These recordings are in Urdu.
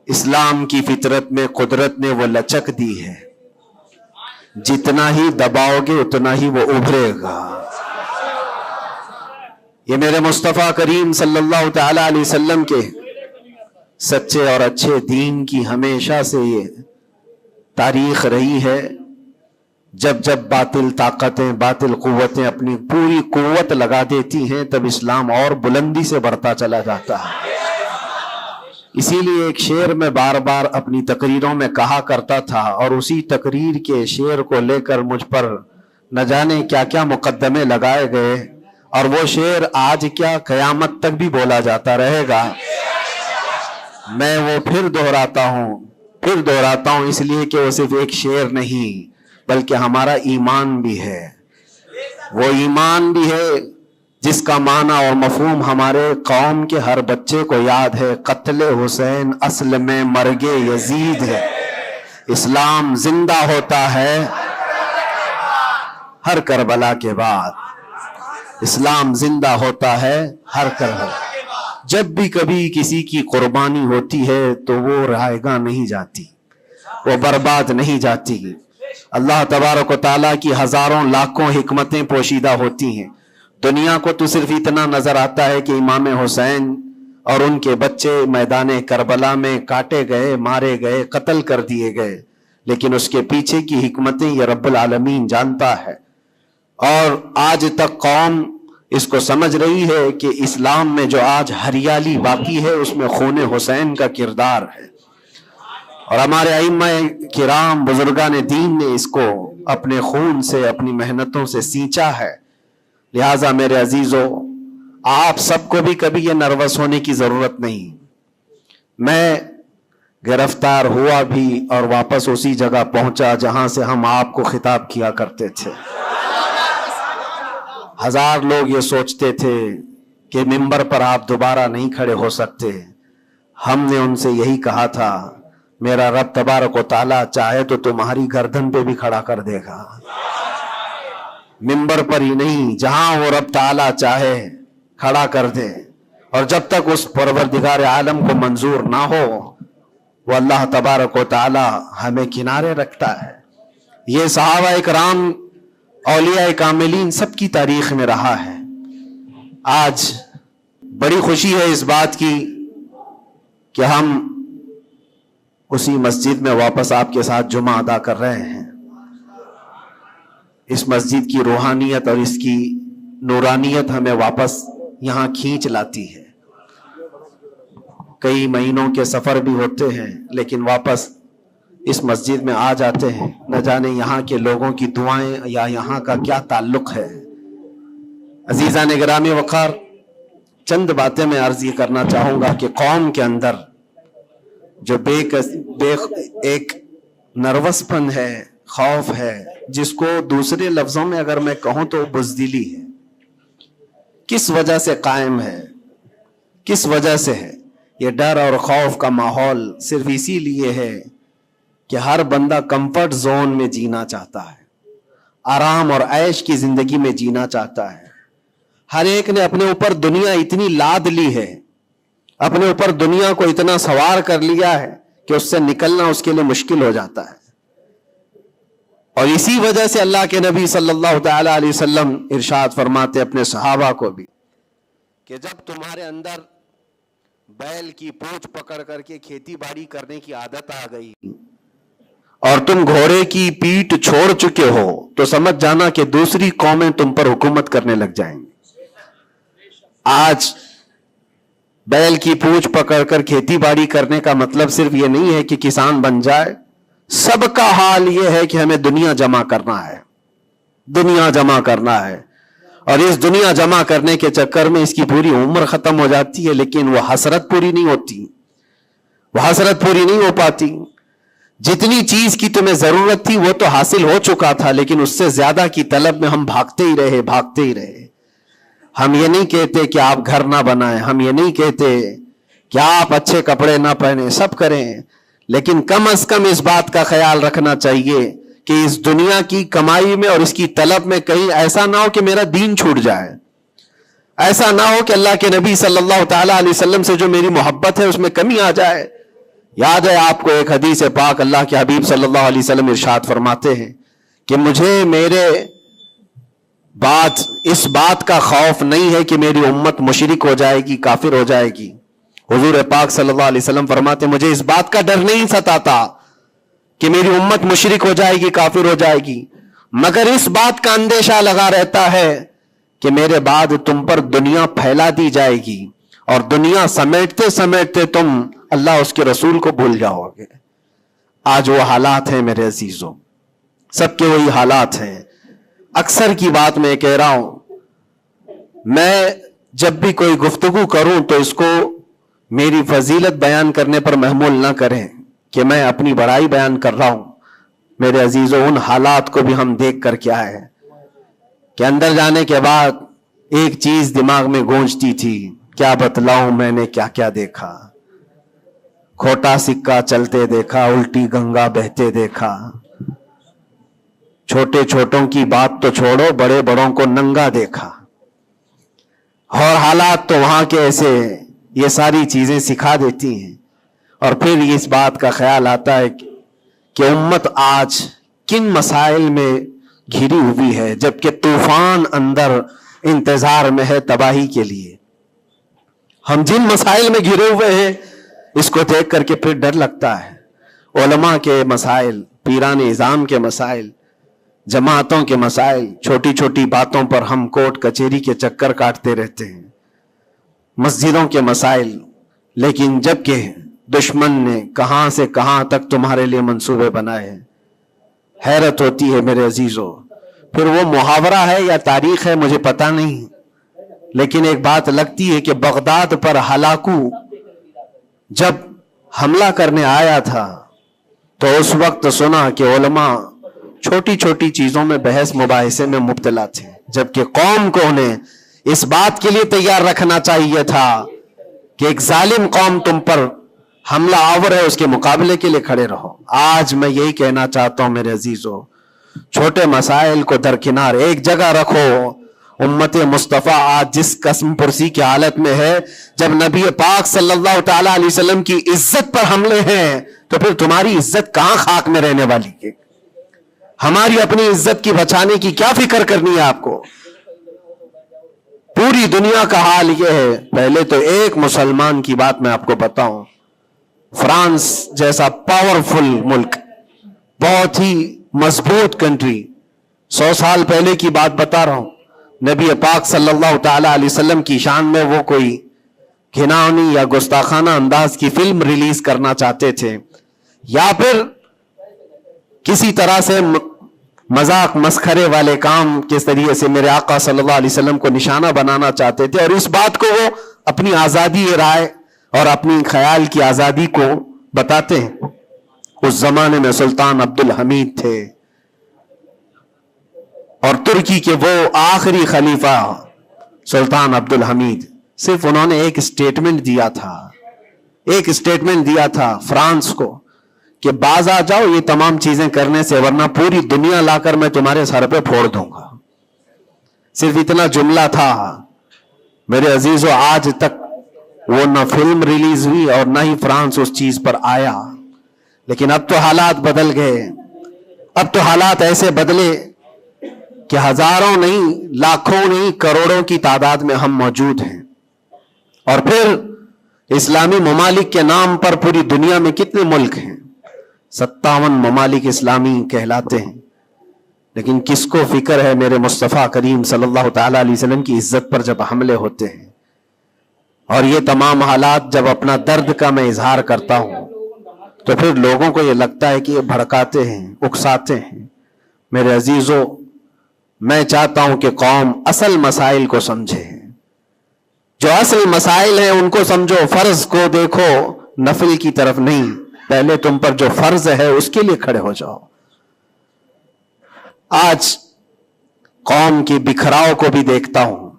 اسلام کی فطرت میں قدرت نے وہ لچک دی ہے، جتنا ہی دباؤ گے اتنا ہی وہ ابھرے گا۔ یہ میرے مصطفیٰ کریم صلی اللہ تعالی علیہ وسلم کے سچے اور اچھے دین کی ہمیشہ سے یہ تاریخ رہی ہے۔ جب جب باطل طاقتیں، باطل قوتیں اپنی پوری قوت لگا دیتی ہیں، تب اسلام اور بلندی سے بڑھتا چلا جاتا ہے۔ اسی لیے ایک شعر میں بار بار اپنی تقریروں میں کہا کرتا تھا، اور اسی تقریر کے شعر کو لے کر مجھ پر نہ جانے کیا کیا مقدمے لگائے گئے، اور وہ شعر آج کیا قیامت تک بھی بولا جاتا رہے گا۔ میں وہ پھر دہراتا ہوں اس لیے کہ وہ صرف ایک شعر نہیں بلکہ ہمارا ایمان بھی ہے۔ وہ ایمان بھی ہے جس کا معنی اور مفہوم ہمارے قوم کے ہر بچے کو یاد ہے۔ قتل حسین اصل میں مرگ یزید ہے، اسلام زندہ ہوتا ہے ہر کربلا کے بعد، اسلام زندہ ہوتا ہے ہر کربلا۔ جب بھی کبھی کسی کی قربانی ہوتی ہے تو وہ رائے گاہ نہیں جاتی، وہ برباد نہیں جاتی۔ اللہ تبارک و تعالیٰ کی ہزاروں لاکھوں حکمتیں پوشیدہ ہوتی ہیں۔ دنیا کو تو صرف اتنا نظر آتا ہے کہ امام حسین اور ان کے بچے میدان کربلا میں کاٹے گئے، مارے گئے، قتل کر دیے گئے، لیکن اس کے پیچھے کی حکمتیں یہ رب العالمین جانتا ہے۔ اور آج تک قوم اس کو سمجھ رہی ہے کہ اسلام میں جو آج ہریالی باقی ہے اس میں خون حسین کا کردار ہے، اور ہمارے ائمہ کرام بزرگان دین نے اس کو اپنے خون سے، اپنی محنتوں سے سینچا ہے۔ لہٰذا میرے عزیزو، آپ سب کو بھی کبھی یہ نروس ہونے کی ضرورت نہیں۔ میں گرفتار ہوا بھی اور واپس اسی جگہ پہنچا جہاں سے ہم آپ کو خطاب کیا کرتے تھے۔ ہزار لوگ یہ سوچتے تھے کہ ممبر پر آپ دوبارہ نہیں کھڑے ہو سکتے۔ ہم نے ان سے یہی کہا تھا، میرا رب تبارک و تعالیٰ چاہے تو تمہاری گردن پہ بھی کھڑا کر دے گا، ممبر پر ہی نہیں، جہاں وہ رب تعالیٰ چاہے کھڑا کر دے۔ اور جب تک اس پروردگار عالم کو منظور نہ ہو، وہ اللہ تبارک و تعالیٰ ہمیں کنارے رکھتا ہے۔ یہ صحابہ اکرام، اولیاء کاملین سب کی تاریخ میں رہا ہے۔ آج بڑی خوشی ہے اس بات کی کہ ہم اسی مسجد میں واپس آپ کے ساتھ جمعہ ادا کر رہے ہیں۔ اس مسجد کی روحانیت اور اس کی نورانیت ہمیں واپس یہاں کھینچ لاتی ہے۔ کئی مہینوں کے سفر بھی ہوتے ہیں لیکن واپس اس مسجد میں آ جاتے ہیں۔ نہ جانے یہاں کے لوگوں کی دعائیں یا یہاں کا کیا تعلق ہے۔ عزیزان گرامی وقار، چند باتیں میں عرض یہ کرنا چاہوں گا کہ قوم کے اندر جو ایک نروس پن ہے، خوف ہے، جس کو دوسرے لفظوں میں اگر میں کہوں تو بزدلی ہے، کس وجہ سے قائم ہے، کس وجہ سے ہے؟ یہ ڈر اور خوف کا ماحول صرف اسی لیے ہے کہ ہر بندہ کمفرٹ زون میں جینا چاہتا ہے، آرام اور عیش کی زندگی میں جینا چاہتا ہے۔ ہر ایک نے اپنے اوپر دنیا اتنی لاد لی ہے، اپنے اوپر دنیا کو اتنا سوار کر لیا ہے کہ اس سے نکلنا اس کے لیے مشکل ہو جاتا ہے۔ اور اسی وجہ سے اللہ کے نبی صلی اللہ تعالی علیہ وسلم ارشاد فرماتے اپنے صحابہ کو بھی کہ جب تمہارے اندر بیل کی پونچھ پکڑ کر کے کھیتی باڑی کرنے کی عادت آ گئی اور تم گھوڑے کی پیٹھ چھوڑ چکے ہو تو سمجھ جانا کہ دوسری قومیں تم پر حکومت کرنے لگ جائیں گی۔ آج بیل کی پونچھ پکڑ کر کھیتی باڑی کرنے کا مطلب صرف یہ نہیں ہے کہ کسان بن جائے، سب کا حال یہ ہے کہ ہمیں دنیا جمع کرنا ہے، دنیا جمع کرنا ہے، اور اس دنیا جمع کرنے کے چکر میں اس کی پوری عمر ختم ہو جاتی ہے لیکن وہ حسرت پوری نہیں ہوتی، وہ حسرت پوری نہیں ہو پاتی۔ جتنی چیز کی تمہیں ضرورت تھی وہ تو حاصل ہو چکا تھا، لیکن اس سے زیادہ کی طلب میں ہم بھاگتے ہی رہے۔ ہم یہ نہیں کہتے کہ آپ گھر نہ بنائیں، ہم یہ نہیں کہتے کہ آپ اچھے کپڑے نہ پہنیں، سب کریں، لیکن کم از کم اس بات کا خیال رکھنا چاہیے کہ اس دنیا کی کمائی میں اور اس کی طلب میں کہیں ایسا نہ ہو کہ میرا دین چھوٹ جائے، ایسا نہ ہو کہ اللہ کے نبی صلی اللہ تعالی علیہ وسلم سے جو میری محبت ہے اس میں کمی آ جائے، یاد ہے آپ کو ایک حدیث پاک اللہ کے حبیب صلی اللہ علیہ وسلم ارشاد فرماتے ہیں کہ مجھے میرے بعد اس بات کا خوف نہیں ہے کہ میری امت مشرک ہو جائے گی، کافر ہو جائے گی۔ حضور پاک صلی اللہ علیہ وسلم فرماتے ہیں مجھے اس بات کا ڈر نہیں ستاتا کہ میری امت مشرک ہو جائے گی، کافر ہو جائے گی، مگر اس بات کا اندیشہ لگا رہتا ہے کہ میرے بعد تم پر دنیا پھیلا دی جائے گی اور دنیا سمیٹتے سمیٹتے تم اللہ اس کے رسول کو بھول جاؤ گے۔ آج وہ حالات ہیں میرے عزیزوں، سب کے وہی حالات ہیں۔ اکثر کی بات میں کہہ رہا ہوں، میں جب بھی کوئی گفتگو کروں تو اس کو میری فضیلت بیان کرنے پر محمول نہ کریں کہ میں اپنی بڑائی بیان کر رہا ہوں۔ میرے عزیزوں، ان حالات کو بھی ہم دیکھ کر کیا ہے کہ اندر جانے کے بعد ایک چیز دماغ میں گونجتی تھی، کیا بتلاؤں میں نے کیا کیا دیکھا۔ کھوٹا سکہ چلتے دیکھا، الٹی گنگا بہتے دیکھا، چھوٹے چھوٹوں کی بات تو چھوڑو، بڑے بڑوں کو ننگا دیکھا، اور حالات تو وہاں کے ایسے، یہ ساری چیزیں سکھا دیتی ہیں۔ اور پھر اس بات کا خیال آتا ہے کہ امت آج کن مسائل میں گھری ہوئی ہے، جبکہ طوفان اندر انتظار میں ہے تباہی کے لیے۔ ہم جن مسائل میں گھرے ہوئے ہیں اس کو دیکھ کر کے پھر ڈر لگتا ہے۔ علماء کے مسائل، پیران اعظام کے مسائل، جماعتوں کے مسائل، چھوٹی چھوٹی باتوں پر ہم کورٹ کچہری کے چکر کاٹتے رہتے ہیں، مسجدوں کے مسائل، لیکن جبکہ دشمن نے کہاں سے کہاں تک تمہارے لیے منصوبے بنائے ہیں۔ حیرت ہوتی ہے میرے عزیزوں۔ پھر وہ محاورہ ہے یا تاریخ ہے مجھے پتا نہیں، لیکن ایک بات لگتی ہے کہ بغداد پر ہلاکو جب حملہ کرنے آیا تھا تو اس وقت سنا کہ علماء چھوٹی چھوٹی چیزوں میں بحث مباحثے میں مبتلا تھے، جبکہ قوم کو انہیں اس بات کے لیے تیار رکھنا چاہیے تھا کہ ایک ظالم قوم تم پر حملہ آور ہے، اس کے مقابلے کے لیے کھڑے رہو۔ آج میں یہی کہنا چاہتا ہوں میرے عزیزوں، چھوٹے مسائل کو درکنار ایک جگہ رکھو۔ امت مصطفیٰ آج جس قسم پرسی کی حالت میں ہے، جب نبی پاک صلی اللہ تعالی علیہ وسلم کی عزت پر حملے ہیں تو پھر تمہاری عزت کہاں خاک میں رہنے والی ہے؟ ہماری اپنی عزت کی بچانے کی کیا فکر کرنی ہے آپ کو؟ پوری دنیا کا حال یہ ہے۔ پہلے تو ایک مسلمان کی بات میں آپ کو بتاؤں، فرانس جیسا پاورفل ملک، بہت ہی مضبوط کنٹری، 100 سال پہلے کی بات بتا رہا ہوں، نبی پاک صلی اللہ تعالی علیہ وسلم کی شان میں وہ کوئی گھناؤنی یا گستاخانہ انداز کی فلم ریلیز کرنا چاہتے تھے، یا پھر کسی طرح سے مذاق مسخرے والے کام کے ذریعے سے میرے آقا صلی اللہ علیہ وسلم کو نشانہ بنانا چاہتے تھے، اور اس بات کو وہ اپنی آزادی رائے اور اپنی خیال کی آزادی کو بتاتے ہیں۔ اس زمانے میں سلطان عبد الحمید تھے، اور ترکی کے وہ آخری خلیفہ سلطان عبد الحمید، صرف انہوں نے ایک اسٹیٹمنٹ دیا تھا فرانس کو کہ باز آ جاؤ یہ تمام چیزیں کرنے سے، ورنہ پوری دنیا لا کر میں تمہارے سر پہ پھوڑ دوں گا۔ صرف اتنا جملہ تھا میرے عزیزوں۔ آج تک وہ نہ فلم ریلیز ہوئی اور نہ ہی فرانس اس چیز پر آیا۔ لیکن اب تو حالات بدل گئے، اب تو حالات ایسے بدلے کہ ہزاروں نہیں، لاکھوں نہیں، کروڑوں کی تعداد میں ہم موجود ہیں۔ اور پھر اسلامی ممالک کے نام پر پوری دنیا میں کتنے ملک ہیں؟ 57 ممالک اسلامی کہلاتے ہیں، لیکن کس کو فکر ہے میرے مصطفیٰ کریم صلی اللہ تعالی علیہ وسلم کی عزت پر جب حملے ہوتے ہیں؟ اور یہ تمام حالات جب اپنا درد کا میں اظہار کرتا ہوں تو پھر لوگوں کو یہ لگتا ہے کہ یہ بھڑکاتے ہیں، اکساتے ہیں۔ میرے عزیزوں، میں چاہتا ہوں کہ قوم اصل مسائل کو سمجھے، جو اصل مسائل ہیں ان کو سمجھو، فرض کو دیکھو، نفل کی طرف نہیں۔ پہلے تم پر جو فرض ہے اس کے لیے کھڑے ہو جاؤ۔ آج قوم کی بکھراؤ کو بھی دیکھتا ہوں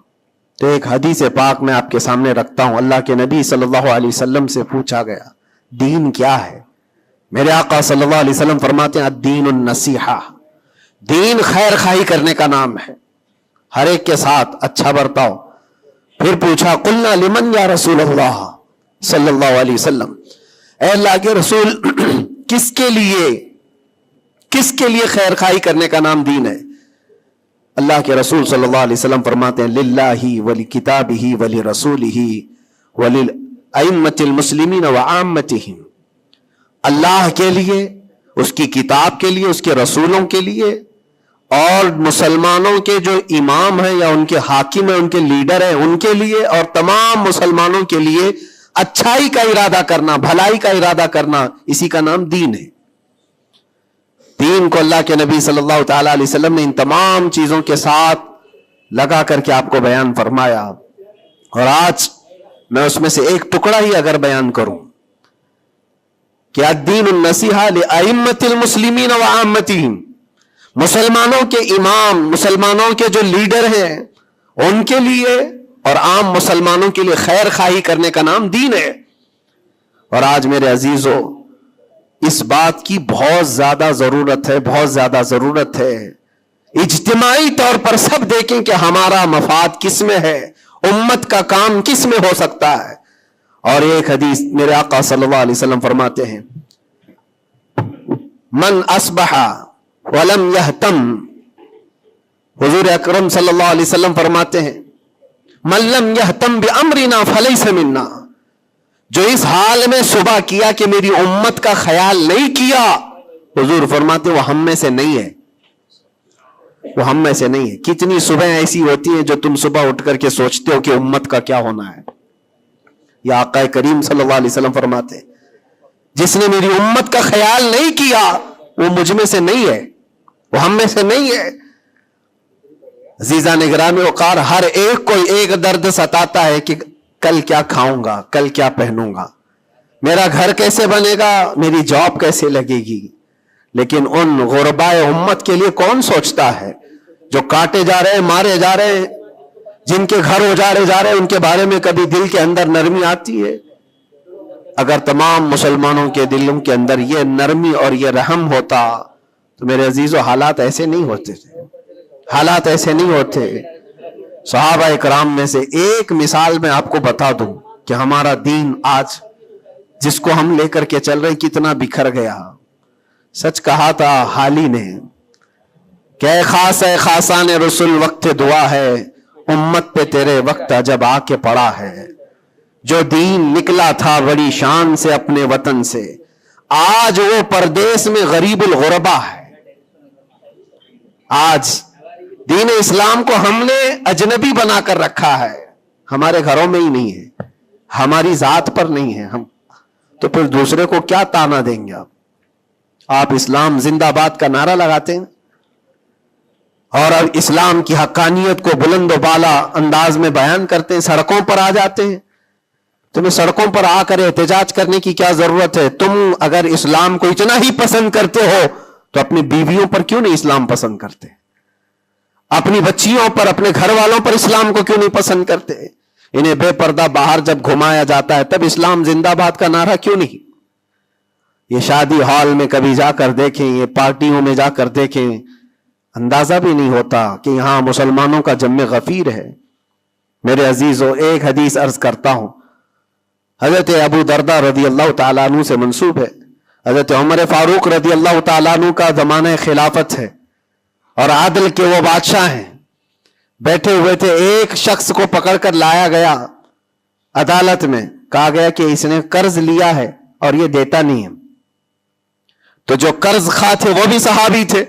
تو ایک حدیث پاک میں آپ کے سامنے رکھتا ہوں۔ اللہ کے نبی صلی اللہ علیہ وسلم سے پوچھا گیا دین کیا ہے؟ میرے آقا صلی اللہ علیہ وسلم فرماتے ہیں الدین النصیحہ، دین خیر خواہی کرنے کا نام ہے، ہر ایک کے ساتھ اچھا برتاؤ۔ پھر پوچھا قلنا لمن یا رسول اللہ صلی اللہ علیہ وسلم، اے اللہ کے رسول کس کے لیے خیر خواہی کرنے کا نام دین ہے؟ اللہ کے رسول صلی اللہ علیہ وسلم فرماتے ہیں للہ ولکتابہ ولرسولہ وللائمۃ المسلمین وعامتہم، اللہ کے لیے، اس کی کتاب کے لیے، اس کے رسولوں کے لیے، اور مسلمانوں کے جو امام ہیں یا ان کے حاکم ہیں، ان کے لیڈر ہیں، ان کے لیے، اور تمام مسلمانوں کے لیے اچھائی کا ارادہ کرنا، بھلائی کا ارادہ کرنا، اسی کا نام دین ہے۔ دین کو اللہ کے نبی صلی اللہ تعالی علیہ وسلم نے ان تمام چیزوں کے ساتھ لگا کر کے آپ کو بیان فرمایا، اور آج میں اس میں سے ایک ٹکڑا ہی اگر بیان کروں کہ الدین النصیحہ لأئمۃ المسلمین وعامتہم، مسلمانوں کے امام، مسلمانوں کے جو لیڈر ہیں ان کے لیے اور عام مسلمانوں کے لیے خیر خواہی کرنے کا نام دین ہے۔ اور آج میرے عزیزو اس بات کی بہت زیادہ ضرورت ہے، بہت زیادہ ضرورت ہے۔ اجتماعی طور پر سب دیکھیں کہ ہمارا مفاد کس میں ہے، امت کا کام کس میں ہو سکتا ہے۔ اور ایک حدیث میرے آقا صلی اللہ علیہ وسلم فرماتے ہیں من اصبح ولم یہتم، حضور اکرم صلی اللہ علیہ وسلم فرماتے ہیں من لم یہتم بامرنا فلیس منا، جو اس حال میں صبح کیا کہ میری امت کا خیال نہیں کیا، حضور فرماتے وہ ہم میں سے نہیں ہے، وہ ہم میں سے نہیں ہے۔ کتنی صبح ایسی ہوتی ہیں جو تم صبح اٹھ کر کے سوچتے ہو کہ امت کا کیا ہونا ہے؟ یا آقا کریم صلی اللہ علیہ وسلم فرماتے ہیں جس نے میری امت کا خیال نہیں کیا وہ مجھ میں سے نہیں ہے، وہ ہم میں سے نہیں ہے۔ عزیزان گرامی وقار، ہر ایک کو ایک درد ستاتا ہے کہ کل کیا کھاؤں گا، کل کیا پہنوں گا، میرا گھر کیسے بنے گا، میری جاب کیسے لگے گی۔ لیکن ان غربائے امت کے لیے کون سوچتا ہے جو کاٹے جا رہے ہیں، مارے جا رہے ہیں، جن کے گھر اجاڑے جا رہے ہیں، ان کے بارے میں کبھی دل کے اندر نرمی آتی ہے؟ اگر تمام مسلمانوں کے دلوں کے اندر یہ نرمی اور یہ رحم ہوتا تو میرے عزیزو حالات ایسے نہیں ہوتے تھے، حالات ایسے نہیں ہوتے۔ صحابہ اکرام میں سے ایک مثال میں آپ کو بتا دوں کہ ہمارا دین آج جس کو ہم لے کر کے چل رہے کتنا بکھر گیا۔ سچ کہا تھا حالی نے کہ اے خاص ہے خاصان رسول وقت دعا ہے، امت پہ تیرے وقت عجب آ کے پڑا ہے۔ جو دین نکلا تھا بڑی شان سے اپنے وطن سے، آج وہ پردیس میں غریب الغربا ہے۔ آج دین اسلام کو ہم نے اجنبی بنا کر رکھا ہے، ہمارے گھروں میں ہی نہیں ہے، ہماری ذات پر نہیں ہے، ہم تو پھر دوسرے کو کیا تانا دیں گے؟ آپ اسلام زندہ باد کا نعرہ لگاتے ہیں اور اب اسلام کی حقانیت کو بلند و بالا انداز میں بیان کرتے ہیں، سڑکوں پر آ جاتے ہیں۔ تمہیں سڑکوں پر آ کر احتجاج کرنے کی کیا ضرورت ہے؟ تم اگر اسلام کو اتنا ہی پسند کرتے ہو تو اپنی بیویوں پر کیوں نہیں اسلام پسند کرتے؟ اپنی بچیوں پر، اپنے گھر والوں پر اسلام کو کیوں نہیں پسند کرتے؟ انہیں بے پردہ باہر جب گھمایا جاتا ہے تب اسلام زندہ باد کا نعرہ کیوں نہیں؟ یہ شادی ہال میں کبھی جا کر دیکھیں، یہ پارٹیوں میں جا کر دیکھیں، اندازہ بھی نہیں ہوتا کہ یہاں مسلمانوں کا جم غفیر ہے۔ میرے عزیزو ایک حدیث عرض کرتا ہوں، حضرت ابو دردہ رضی اللہ تعالیٰ عنہ سے منسوب ہے۔ حضرت عمر فاروق رضی اللہ تعالیٰ عنہ کا زمانہ خلافت ہے اور عادل کے وہ بادشاہ ہیں، بیٹھے ہوئے تھے، ایک شخص کو پکڑ کر لایا گیا عدالت میں، کہا گیا کہ اس نے قرض لیا ہے اور یہ دیتا نہیں ہے۔ تو جو قرض خواہ تھے وہ بھی صحابی تھے،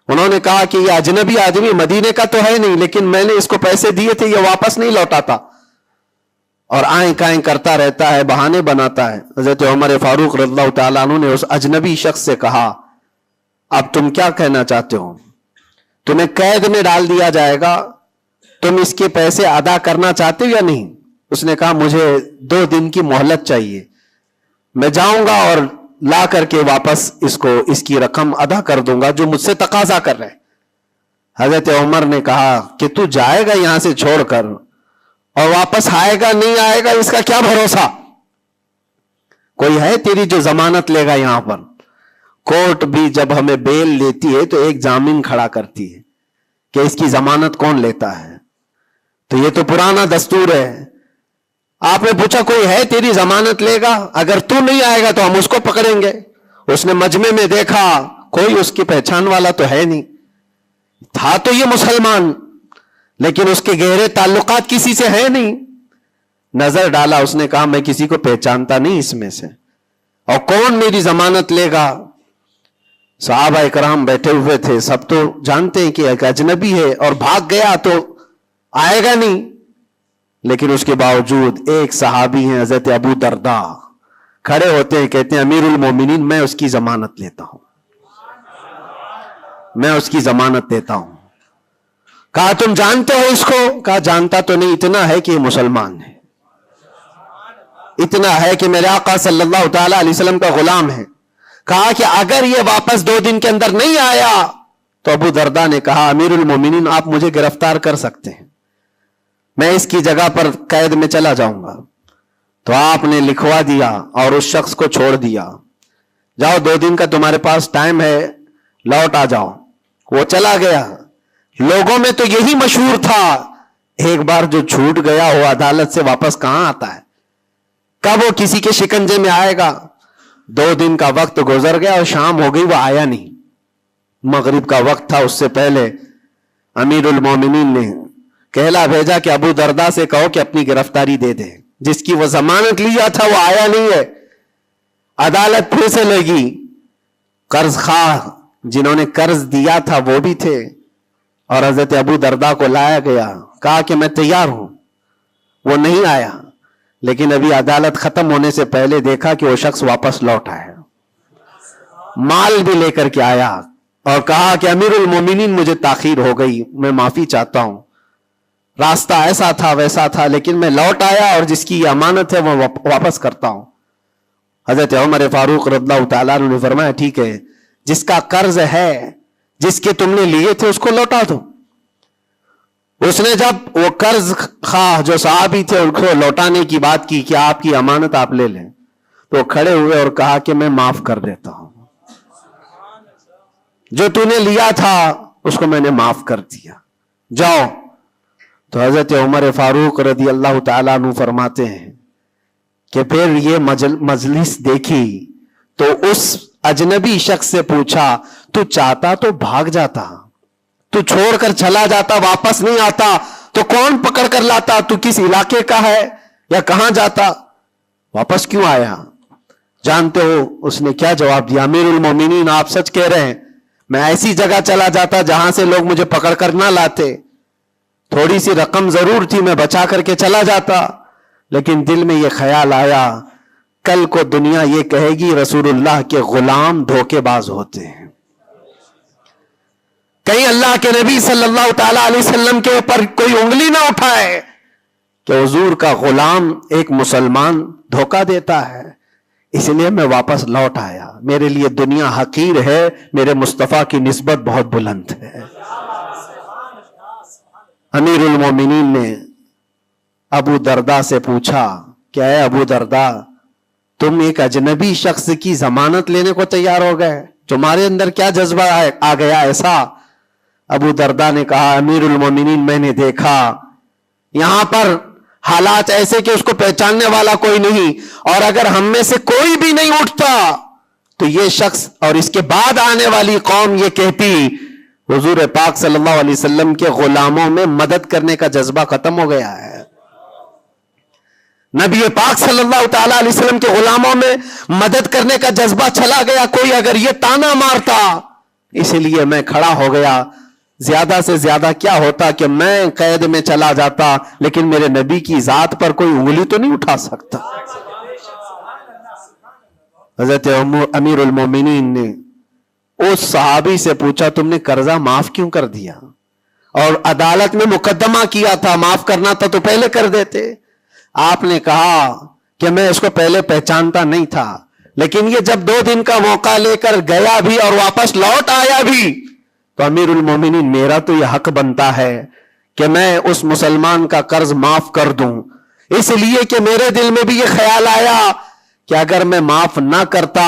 انہوں نے کہا کہ یہ اجنبی آدمی مدینے کا تو ہے نہیں، لیکن میں نے اس کو پیسے دیے تھے، یہ واپس نہیں لوٹاتا اور آئیں کائیں کرتا رہتا ہے، بہانے بناتا ہے۔ حضرت عمر فاروق رضی اللہ تعالیٰ عنہ نے اس اجنبی شخص سے کہا اب تم کیا کہنا چاہتے ہو؟ تمہیں قید میں ڈال دیا جائے گا، تم اس کے پیسے ادا کرنا چاہتے ہو یا نہیں؟ اس نے کہا مجھے 2 دن کی مہلت چاہیے، میں جاؤں گا اور لا کر کے واپس اس کی رقم ادا کر دوں گا جو مجھ سے تقاضا کر رہے۔ حضرت عمر نے کہا کہ تو جائے گا یہاں سے چھوڑ کر اور واپس آئے گا نہیں آئے گا اس کا کیا بھروسہ؟ کوئی ہے تیری جو ضمانت لے گا؟ یہاں پر کورٹ بھی جب ہمیں بیل لیتی ہے تو ایک ضامن کھڑا کرتی ہے کہ اس کی ضمانت کون لیتا ہے، تو یہ تو پرانا دستور ہے۔ آپ نے پوچھا کوئی ہے تیری ضمانت لے گا؟ اگر تو نہیں آئے گا تو ہم اس کو پکڑیں گے. اس نے مجمع میں دیکھا کوئی اس کی پہچان والا تو ہے نہیں. تھا تو یہ مسلمان لیکن اس کے گہرے تعلقات کسی سے ہے نہیں. نظر ڈالا, اس نے کہا میں کسی کو پہچانتا نہیں اس میں سے, اور کون میری ضمانت لے گا؟ صحابہ اکرام بیٹھے ہوئے تھے, سب تو جانتے ہیں کہ ایک اجنبی ہے اور بھاگ گیا تو آئے گا نہیں. لیکن اس کے باوجود ایک صحابی ہیں حضرت ابو درداء, کھڑے ہوتے ہیں, کہتے ہیں امیر المومنین میں اس کی ضمانت لیتا ہوں, میں اس کی ضمانت دیتا ہوں. کہا تم جانتے ہو اس کو؟ کہا جانتا تو نہیں, اتنا ہے کہ یہ مسلمان ہے, اتنا ہے کہ میرے آقا صلی اللہ تعالی علیہ وسلم کا غلام ہے. کہا کہ اگر یہ واپس 2 دن کے اندر نہیں آیا تو ابو درداء نے کہا امیر المومنین آپ مجھے گرفتار کر سکتے ہیں, میں اس کی جگہ پر قید میں چلا جاؤں گا. تو آپ نے لکھوا دیا اور اس شخص کو چھوڑ دیا, جاؤ 2 دن کا تمہارے پاس ٹائم ہے, لوٹ آ جاؤ. وہ چلا گیا. لوگوں میں تو یہی مشہور تھا, ایک بار جو چھوٹ گیا وہ عدالت سے واپس کہاں آتا ہے, کب وہ کسی کے شکنجے میں آئے گا. 2 دن کا وقت گزر گیا اور شام ہو گئی, وہ آیا نہیں. مغرب کا وقت تھا, اس سے پہلے امیر المومنین نے کہلا بھیجا کہ ابو درداء سے کہو کہ اپنی گرفتاری دے دے, جس کی وہ ضمانت لیا تھا وہ آیا نہیں ہے. عدالت پھر سے لگی. قرض خواہ جنہوں نے قرض دیا تھا وہ بھی تھے, اور حضرت ابو درداء کو لایا گیا, کہا کہ میں تیار ہوں. وہ نہیں آیا, لیکن ابھی عدالت ختم ہونے سے پہلے دیکھا کہ وہ شخص واپس لوٹ آیا, مال بھی لے کر کے آیا, اور کہا کہ امیر المومنین مجھے تاخیر ہو گئی, میں معافی چاہتا ہوں, راستہ ایسا تھا ویسا تھا, لیکن میں لوٹ آیا اور جس کی یہ امانت ہے وہ واپس کرتا ہوں. حضرت عمر فاروق رضی اللہ تعالیٰ عنہ نے فرمایا ٹھیک ہے, جس کا قرض ہے, جس کے تم نے لیے تھے اس کو لوٹا دو. اس نے جب وہ قرض خواہ جو صحابی تھے ان کو لوٹانے کی بات کی کہ آپ کی امانت آپ لے لیں, تو کھڑے ہوئے اور کہا کہ میں معاف کر دیتا ہوں, جو تو نے لیا تھا اس کو میں نے معاف کر دیا, جاؤ. تو حضرت عمر فاروق رضی اللہ تعالیٰ عنہ فرماتے ہیں کہ پھر یہ مجلس دیکھی تو اس اجنبی شخص سے پوچھا تو چاہتا تو بھاگ جاتا, تو چھوڑ کر چلا جاتا, واپس نہیں آتا تو کون پکڑ کر لاتا, تو کس علاقے کا ہے یا کہاں جاتا, واپس کیوں آیا؟ جانتے ہو اس نے کیا جواب دیا؟ امیر المومنین آپ سچ کہہ رہے ہیں, میں ایسی جگہ چلا جاتا جہاں سے لوگ مجھے پکڑ کر نہ لاتے, تھوڑی سی رقم ضرور تھی, میں بچا کر کے چلا جاتا, لیکن دل میں یہ خیال آیا کل کو دنیا یہ کہے گی رسول اللہ کے غلام دھوکے باز ہوتے ہیں, کہیں اللہ کے نبی صلی اللہ تعالی علیہ وسلم کے اوپر کوئی انگلی نہ اٹھائے کہ حضور کا غلام ایک مسلمان دھوکہ دیتا ہے. اس لیے میں واپس لوٹ آیا, میرے لیے دنیا حقیر ہے, میرے مصطفیٰ کی نسبت بہت بلند ہے. امیر المومنین نے ابو درداء سے پوچھا کہ اے ابو درداء, تم ایک اجنبی شخص کی ضمانت لینے کو تیار ہو گئے, تمہارے اندر کیا جذبہ آ گیا ایسا؟ ابو درداء نے کہا امیر المومنین میں نے دیکھا یہاں پر حالات ایسے کہ اس کو پہچاننے والا کوئی نہیں, اور اگر ہم میں سے کوئی بھی نہیں اٹھتا تو یہ شخص اور اس کے بعد آنے والی قوم یہ کہتی حضور پاک صلی اللہ علیہ وسلم کے غلاموں میں مدد کرنے کا جذبہ ختم ہو گیا ہے, نبی پاک صلی اللہ تعالی علیہ وسلم کے غلاموں میں مدد کرنے کا جذبہ چلا گیا. کوئی اگر یہ تانا مارتا, اس لیے میں کھڑا ہو گیا. زیادہ سے زیادہ کیا ہوتا کہ میں قید میں چلا جاتا, لیکن میرے نبی کی ذات پر کوئی انگلی تو نہیں اٹھا سکتا. حضرت امیر المومنین نے اس صحابی سے پوچھا تم نے قرضہ معاف کیوں کر دیا؟ اور عدالت میں مقدمہ کیا تھا, معاف کرنا تھا تو پہلے کر دیتے. آپ نے کہا کہ میں اس کو پہلے پہچانتا نہیں تھا, لیکن یہ جب 2 دن کا موقع لے کر گیا بھی اور واپس لوٹ آیا بھی تو امیر المومنین میرا تو یہ حق بنتا ہے کہ میں اس مسلمان کا قرض معاف کر دوں, اس لیے کہ میرے دل میں بھی یہ خیال آیا کہ اگر میں معاف نہ کرتا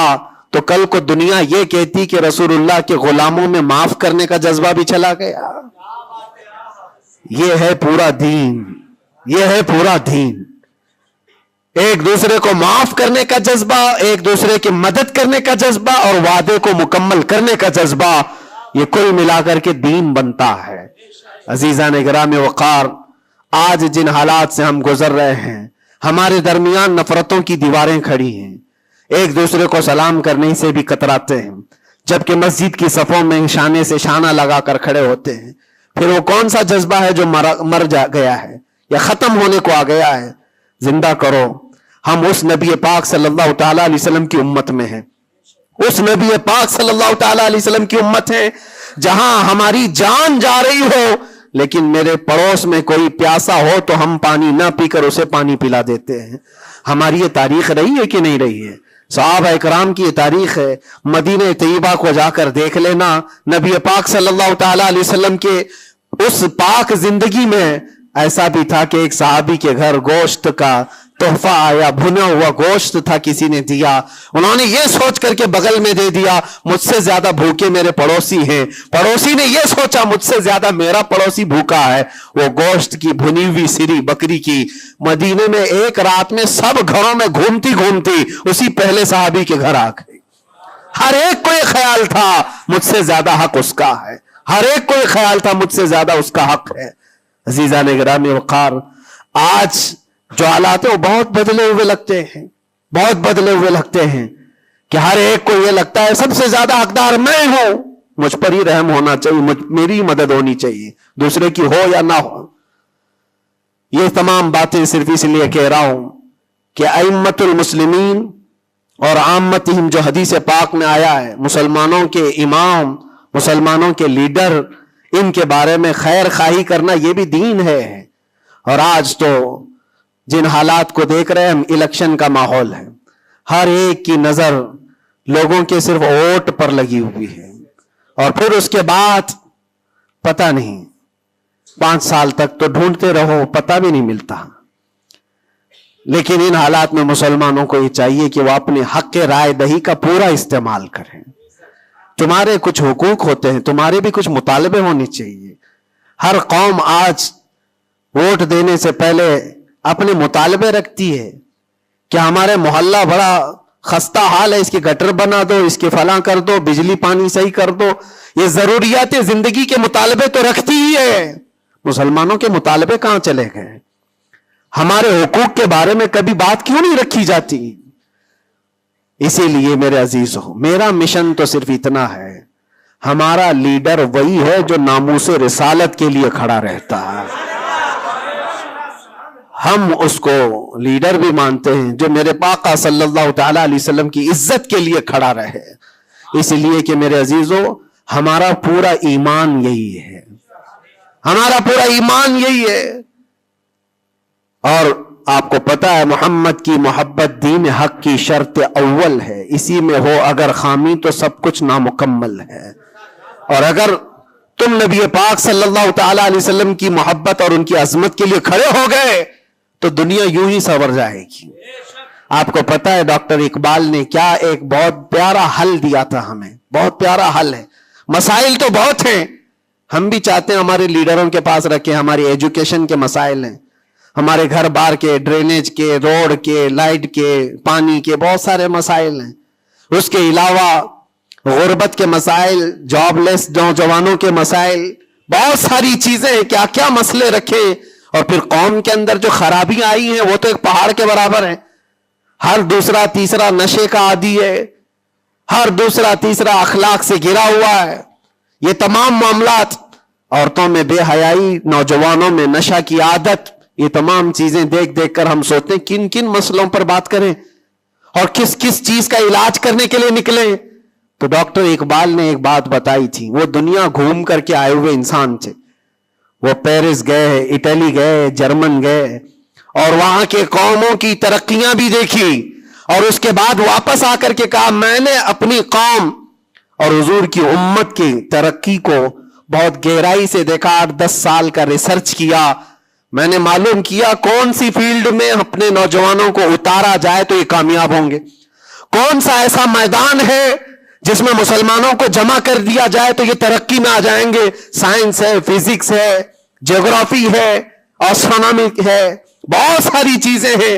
تو کل کو دنیا یہ کہتی کہ رسول اللہ کے غلاموں میں معاف کرنے کا جذبہ بھی چلا گیا. یہ ہے پورا دین, یہ ہے پورا دین. ایک دوسرے کو معاف کرنے کا جذبہ، ایک دوسرے کی مدد کرنے کا جذبہ اور وعدے کو مکمل کرنے کا جذبہ، یہ کل ملا کر کے دین بنتا ہے۔ عزیزان گرامی وقار، آج جن حالات سے ہم گزر رہے ہیں، ہمارے درمیان نفرتوں کی دیواریں کھڑی ہیں، ایک دوسرے کو سلام کرنے سے بھی کتراتے ہیں، جبکہ مسجد کی صفوں میں شانے سے شانہ لگا کر کھڑے ہوتے ہیں۔ پھر وہ کون سا جذبہ ہے جو مر گیا ہے یا ختم ہونے کو آ گیا ہے؟ زندہ کرو۔ ہم اس نبی پاک صلی اللہ تعالی علیہ وسلم کی امت میں ہیں، اس نبی پاک صلی اللہ تعالی علیہ وسلم کی امت ہے جہاں ہماری جان جا رہی ہو لیکن میرے پڑوس میں کوئی پیاسا ہو تو ہم پانی نہ پی کر اسے پانی پلا دیتے ہیں۔ ہماری یہ تاریخ رہی ہے کہ نہیں رہی ہے؟ صحابہ اکرام کی یہ تاریخ ہے۔ مدینہ طیبہ کو جا کر دیکھ لینا، نبی پاک صلی اللہ تعالی علیہ وسلم کے اس پاک زندگی میں ایسا بھی تھا کہ ایک صحابی کے گھر گوشت کا تحفہ آیا، بھنا ہوا گوشت تھا، کسی نے دیا، انہوں نے یہ سوچ کر کے بغل میں دے دیا مجھ سے زیادہ بھوکے میرے پڑوسی ہیں، پڑوسی نے یہ سوچا مجھ سے زیادہ میرا پڑوسی بھوکا ہے، وہ گوشت کی بھنی ہوئی سری بکری کی مدینے میں ایک رات میں سب گھروں میں گھومتی گھومتی اسی پہلے صحابی کے گھر آ گئی۔ ہر ایک کو یہ خیال تھا مجھ سے زیادہ حق اس کا ہے، ہر ایک کو یہ خیال تھا مجھ سے زیادہ اس کا حق ہے۔ عزیزان گرامی وقار، آج جو حالات ہیں وہ بہت بدلے ہوئے لگتے ہیں، بہت بدلے ہوئے لگتے ہیں کہ ہر ایک کو یہ لگتا ہے سب سے زیادہ حقدار میں ہوں، مجھ پر ہی رحم ہونا چاہیے، میری مدد ہونی چاہیے، دوسرے کی ہو یا نہ ہو۔ یہ تمام باتیں صرف اس لیے کہہ رہا ہوں کہ ائمۃ المسلمین اور عامتہم جو حدیث پاک میں آیا ہے، مسلمانوں کے امام، مسلمانوں کے لیڈر، ان کے بارے میں خیر خواہی کرنا یہ بھی دین ہے۔ اور آج تو جن حالات کو دیکھ رہے ہیں ہم، الیکشن کا ماحول ہے، ہر ایک کی نظر لوگوں کے صرف ووٹ پر لگی ہوئی ہے، اور پھر اس کے بعد پتہ نہیں 5 سال تک تو ڈھونڈتے رہو، پتہ بھی نہیں ملتا۔ لیکن ان حالات میں مسلمانوں کو یہ چاہیے کہ وہ اپنے حق رائے دہی کا پورا استعمال کریں۔ تمہارے کچھ حقوق ہوتے ہیں، تمہارے بھی کچھ مطالبے ہونے چاہیے۔ ہر قوم آج ووٹ دینے سے پہلے اپنے مطالبے رکھتی ہے کہ ہمارے محلہ بڑا خستہ حال ہے، اس کی گٹر بنا دو، اس کے فلاں کر دو، بجلی پانی صحیح کر دو۔ یہ ضروریات زندگی کے مطالبے تو رکھتی ہی ہے، مسلمانوں کے مطالبے کہاں چلے گئے؟ ہمارے حقوق کے بارے میں کبھی بات کیوں نہیں رکھی جاتی؟ اسی لیے میرے عزیزو، میرا مشن تو صرف اتنا ہے، ہمارا لیڈر وہی ہے جو ناموس رسالت کے لیے کھڑا رہتا ہے۔ ہم اس کو لیڈر بھی مانتے ہیں جو میرے آقا صلی اللہ تعالی علیہ وسلم کی عزت کے لیے کھڑا رہے، اس لیے کہ میرے عزیزو ہمارا پورا ایمان یہی ہے، ہمارا پورا ایمان یہی ہے۔ اور آپ کو پتا ہے محمد کی محبت دین حق کی شرط اول ہے، اسی میں ہو اگر خامی تو سب کچھ نامکمل ہے۔ اور اگر تم نبی پاک صلی اللہ تعالی علیہ وسلم کی محبت اور ان کی عظمت کے لیے کھڑے ہو گئے تو دنیا یوں ہی سنور جائے گی۔ آپ کو پتا ہے ڈاکٹر اقبال نے کیا ایک بہت پیارا حل دیا تھا ہمیں، بہت پیارا حل ہے۔ مسائل تو بہت ہیں، ہم بھی چاہتے ہیں ہمارے لیڈروں کے پاس رکھیں، ہماری ایجوکیشن کے مسائل ہیں، ہمارے گھر بار کے، ڈرینیج کے، روڈ کے، لائٹ کے، پانی کے، بہت سارے مسائل ہیں۔ اس کے علاوہ غربت کے مسائل، جاب لیس نوجوانوں کے مسائل، بہت ساری چیزیں ہیں، کیا کیا مسئلے رکھے۔ اور پھر قوم کے اندر جو خرابیاں آئی ہیں وہ تو ایک پہاڑ کے برابر ہیں۔ ہر دوسرا تیسرا نشے کا عادی ہے، ہر دوسرا تیسرا اخلاق سے گرا ہوا ہے۔ یہ تمام معاملات، عورتوں میں بے حیائی، نوجوانوں میں نشہ کی عادت، یہ تمام چیزیں دیکھ دیکھ کر ہم سوچتے ہیں کن کن مسئلوں پر بات کریں اور کس کس چیز کا علاج کرنے کے لیے نکلیں۔ تو ڈاکٹر اقبال نے ایک بات بتائی تھی، وہ دنیا گھوم کر کے آئے ہوئے انسان تھے، وہ پیرس گئے، اٹلی گئے، جرمن گئے، اور وہاں کے قوموں کی ترقیاں بھی دیکھی، اور اس کے بعد واپس آ کر کے کہا میں نے اپنی قوم اور حضور کی امت کی ترقی کو بہت گہرائی سے دیکھا، 8-10 سال کا ریسرچ کیا، میں نے معلوم کیا کون سی فیلڈ میں اپنے نوجوانوں کو اتارا جائے تو یہ کامیاب ہوں گے، کون سا ایسا میدان ہے جس میں مسلمانوں کو جمع کر دیا جائے تو یہ ترقی میں آ جائیں گے۔ سائنس ہے، فزکس ہے، جغرافی ہے، اسٹرونومی ہے، بہت ساری چیزیں ہیں،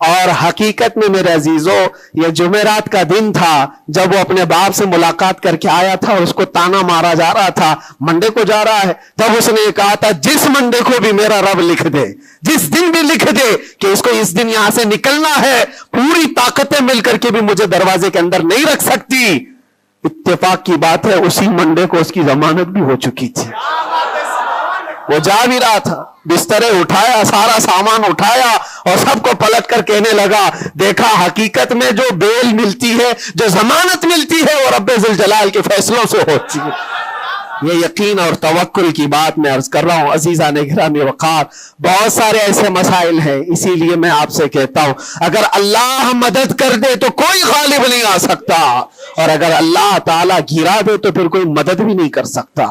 اور حقیقت میں میرے عزیزوں یہ جمعرات کا دن تھا جب وہ اپنے باپ سے ملاقات کر کے آیا تھا اور اس کو تانا مارا جا رہا تھا، منڈے کو جا رہا ہے، تب اس نے کہا تھا جس منڈے کو بھی میرا رب لکھ دے، جس دن بھی لکھ دے کہ اس کو اس دن یہاں سے نکلنا ہے، پوری طاقتیں مل کر کے بھی مجھے دروازے کے اندر نہیں رکھ سکتی۔ اتفاق کی بات ہے اسی منڈے کو اس کی ضمانت بھی ہو چکی تھی، وہ جا بھی رہا تھا، بسترے اٹھایا، سارا سامان اٹھایا اور سب کو پلٹ کر کہنے لگا دیکھا حقیقت میں جو بیل ملتی ہے، جو ضمانت ملتی ہے وہ رب ذوالجلال کے فیصلوں سے ہوتی ہے۔ یہ یقین اور توکل کی بات میں عرض کر رہا ہوں عزیزان گرامی وقار، بہت سارے ایسے مسائل ہیں، اسی لیے میں آپ سے کہتا ہوں اگر اللہ مدد کر دے تو کوئی غالب نہیں آ سکتا، اور اگر اللہ تعالیٰ گرا دے تو پھر کوئی مدد بھی نہیں کر سکتا۔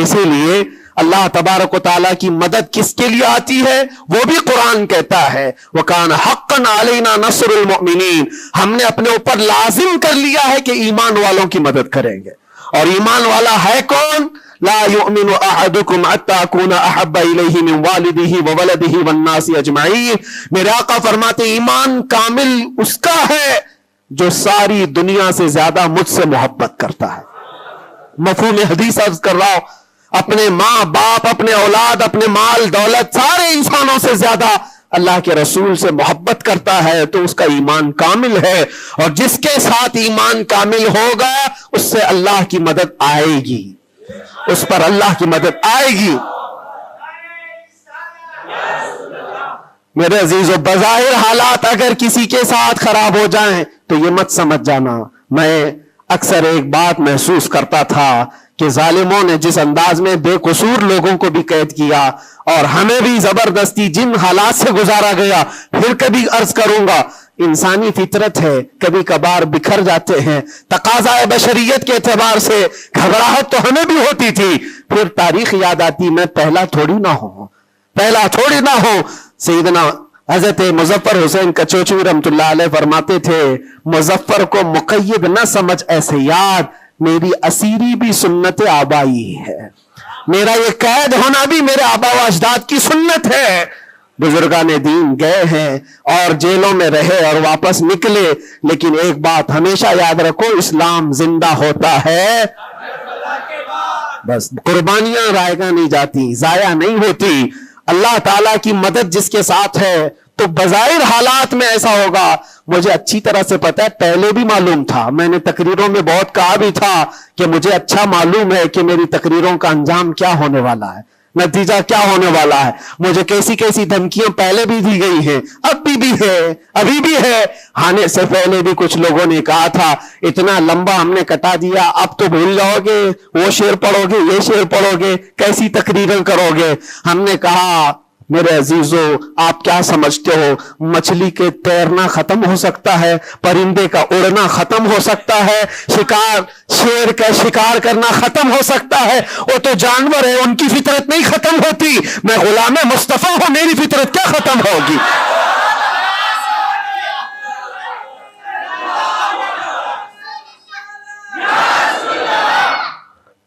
اسی لیے اللہ تبارک و تعالیٰ کی مدد کس کے لیے آتی ہے وہ بھی قرآن کہتا ہے وَكَانَ حَقًّا عَلَيْنَا نَصْرُ الْمُؤْمِنِينَ، ہم نے اپنے اوپر لازم کر لیا ہے کہ ایمان والوں کی مدد کریں گے۔ اور ایمان والا ہے کون؟ لا يؤمن احدكم حتى اكون احب اليه من والده وولده والناس اجمعين، میرے آقا فرماتے ایمان کامل اس کا ہے جو ساری دنیا سے زیادہ مجھ سے محبت کرتا ہے۔ مفہوم حدیث عرض کر رہا ہوں، اپنے ماں باپ، اپنے اولاد، اپنے مال دولت، سارے انسانوں سے زیادہ اللہ کے رسول سے محبت کرتا ہے تو اس کا ایمان کامل ہے، اور جس کے ساتھ ایمان کامل ہوگا اس سے اللہ کی مدد آئے گی، اس پر اللہ کی مدد آئے گی۔ میرے عزیزو بظاہر حالات اگر کسی کے ساتھ خراب ہو جائیں تو یہ مت سمجھ جانا، میں اکثر ایک بات محسوس کرتا تھا کہ ظالموں نے جس انداز میں بے قصور لوگوں کو بھی قید کیا اور ہمیں بھی زبردستی جن حالات سے گزارا گیا، پھر کبھی عرض کروں گا انسانی فطرت ہے، کبھی کبھار بکھر جاتے ہیں، تقاضا بشریت کے اعتبار سے گھبراہٹ تو ہمیں بھی ہوتی تھی، پھر تاریخ یاد آتی میں پہلا تھوڑی نہ ہوں۔ سیدنا حضرت مظفر حسین کچوچوی رحمت اللہ علیہ فرماتے تھے مظفر کو مقید نہ سمجھ ایسے یاد، میری اسیری بھی سنت آبائی ہے، میرا یہ قید ہونا بھی میرے آبا و اجداد کی سنت ہے۔ بزرگان دین گئے ہیں اور جیلوں میں رہے اور واپس نکلے، لیکن ایک بات ہمیشہ یاد رکھو، اسلام زندہ ہوتا ہے، بس قربانیاں رائے گاہ نہیں جاتی، ضائع نہیں ہوتی۔ اللہ تعالیٰ کی مدد جس کے ساتھ ہے تو بظاہر حالات میں ایسا ہوگا۔ مجھے اچھی طرح سے پتا ہے، پہلے بھی معلوم تھا، میں نے تقریروں میں بہت کہا بھی تھا کہ مجھے اچھا معلوم ہے کہ میری تقریروں کا انجام کیا ہونے والا ہے، نتیجہ کیا ہونے والا ہے۔ مجھے کیسی کیسی دھمکیاں پہلے بھی دی گئی ہیں، اب بھی ہے، ابھی بھی ہے۔ آنے سے پہلے بھی کچھ لوگوں نے کہا تھا اتنا لمبا ہم نے کٹا دیا، اب تو بھول جاؤ گے، وہ شعر پڑھو گے، یہ شعر پڑھو گے، کیسی تقریریں کرو گے۔ ہم نے کہا میرے عزیزو آپ کیا سمجھتے ہو، مچھلی کے تیرنا ختم ہو سکتا ہے، پرندے کا اڑنا ختم ہو سکتا ہے، شیر کا شکار کرنا ختم ہو سکتا ہے، وہ تو جانور ہے، ان کی فطرت نہیں ختم ہوتی۔ میں غلام مصطفیٰ ہوں، میری فطرت کیا ختم ہوگی؟